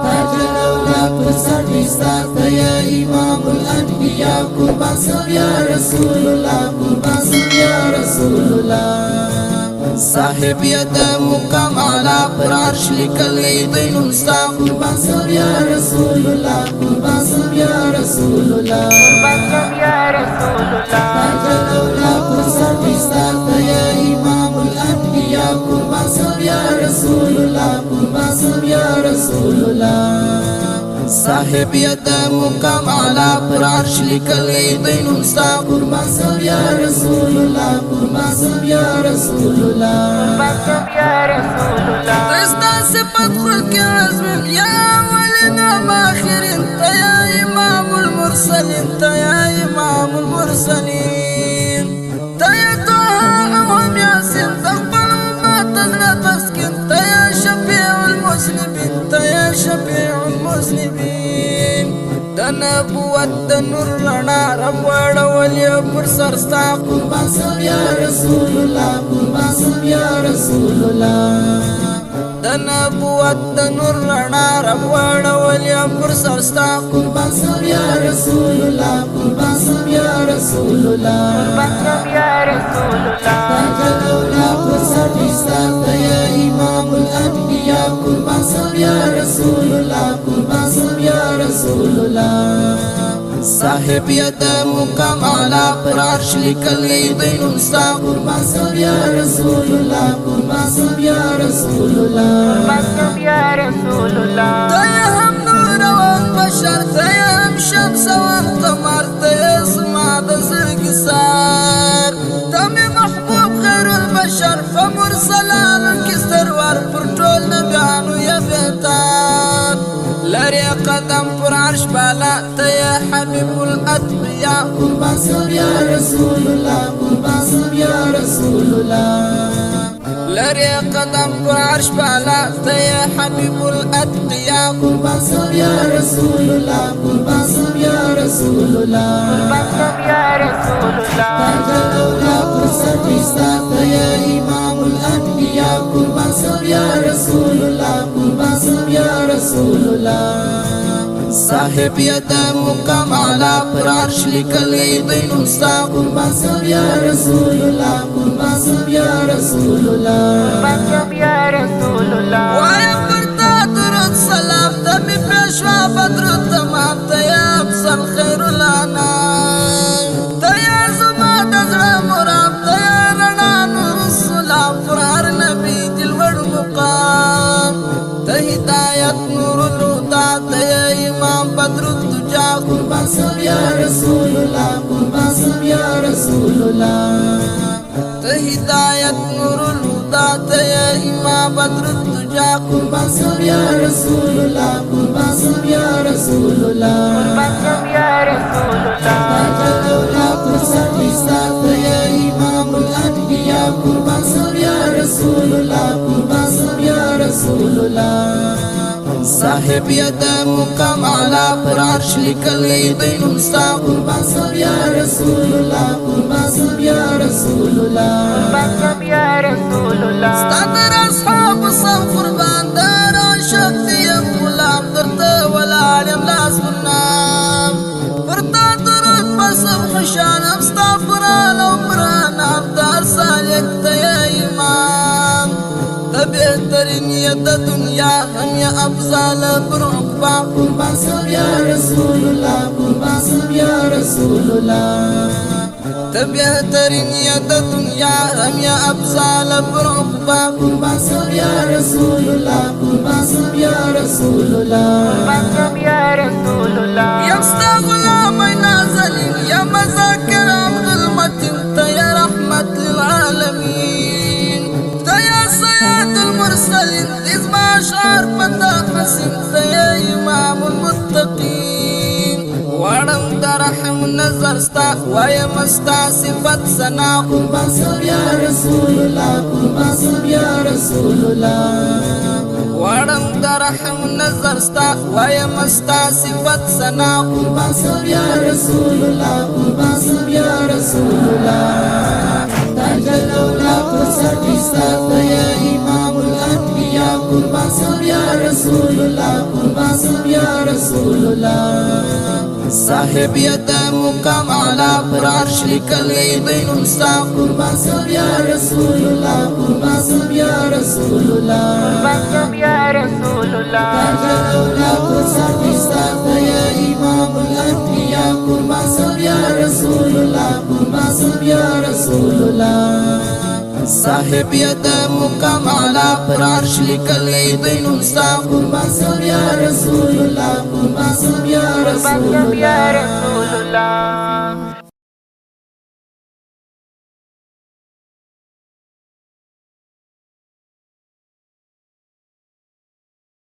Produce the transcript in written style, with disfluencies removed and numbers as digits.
تاج الأولاد فرصة إستاذ يا إمام الأنبياء قربان سم يا رسول الله قربان سم يا رسول الله صاحب يد مقام على فرش لكلي دين ستا قربان سم يا رسول الله قربان سم يا رسول الله قربان سم يا رسول الله تاج الأولاد فرصة إستاذ يا إمام الأنبياء قربان سم يا رسول الله قربان سم يا رسول الله صاحب يد مقام على فرش لكلي دين ستا قربان سم يا رسول الله قربان سم يا رسول الله قربان سم يا رسول الله تستا صفت خلق عزم يا ولنا ماخرين يا إمام المرسلين يا إمام المرسلين يا طه أمام ياسين تقبل ما تزنى تسكن يا شفيع المسلمين يا شفيع المسلمين نبوت نور لنا رب ولي برسر ستا قربان سم يا رسول الله قربان سم يا رسول الله نبوت نور لنا رب ولي برسر ستا قربان سم يا رسول الله قربان سم يا رسول الله قربان سم يا رسول الله تاج الأولاد برسر ستا يا إمام الأنبياء قربان سم يا رسول الله قربان سم يا رسول الله صاحب يد مقام على فرش لكلي دين ستا قربان سم يا رسول الله قربان سم يا رسول الله قربان سم يا رسول الله يا هم نور والبشر يا هم شمس والقمر يا سماد زرقسار تمي محبوب خير البشر فمرسل الكسر والفرطول نبيانو يا بيتان لري قدم پر عرش بالا يا حبيب الأتقياء قربان سم يا رسول الله قربان سم يا رسول الله لري قدم پر عرش بالا يا حبيب الأتقياء قربان سم يا رسول الله قربان سم يا رسول الله قربان سم يا رسول الله تاج الأولاد فرصة إستاذ يا إمام الأنبياء قربان سم يا رسول الله قربان سم يا رسول الله صاحب يد مقام على فرش لكلي دين ستا قربان سم يا رسول الله قربان سم يا رسول الله قربان سم يا رسول الله ويا فرتا درود سلام تمي بشوا بدر تمام يا افضل خير الانام يا زما دزړه مرام يا رڼا نور السلام فرار نبي دلور مقام هداية نور الهدى يا إمام بدر الدجى قربان سم يا رسول الله قربان سم يا رسول الله هداية نور الهدى يا إمام بدر الدجى قربان سم يا رسول الله قربان سم يا رسول الله قربان سم يا رسول الله تاج الأولاد فرصة إستاذ يا إمام الأنبياء قربان سم يا رسول الله قربان سم يا رسول الله صاحب يد مقام على فرش لكلي دين ستا قربان سم يا رسول الله قربان سم يا رسول الله قربان سم يا رسول الله استدر أصحاب الصف قربان دار شكتي غلام درت ولا علم لاس بالنام فرتا درد بصف خشان استغفر الأمران أبدار سالك يا إمام بهترین يد دنیا هم يا افضل برعقبا قربان سم يا رسول الله قربان سم يا رسول الله بهترین يد دنیا هم يا افضل برعقبا قربان سم يا رسول الله قربان سم يا رسول الله قربان سم يا رسول الله يمستا غلام نازلين يا مذاكر عبد المتين يا رحمة للعالمين يا سيد المرسلين اسمع شعر بدا حسين يا إمام المتقين وعلم درحم نظر ستا ويا مستا صفت سنا قربان سم يا رسول الله قربان سم يا رسول الله وعلم درحم نظر ستا ويا مستا صفت سنا قربان سم يا رسول الله قربان سم يا رسول الله تاج الأولاد رسول الله صاحب ید مقام اعلی پر عرش لکلی دینم ستا قربان سم یا رسول الله قربان سم یا رسول الله قربان سم یا رسول الله تاج دولا پر سر دستا یا امام الانبیاء قربان سم یا رسول الله قربان سم یا رسول الله صاحب ید مقام اعلی پر عرش لکلی دینم ستا قربان سم یا رسول الله قربان سم یا رسول الله رسول الله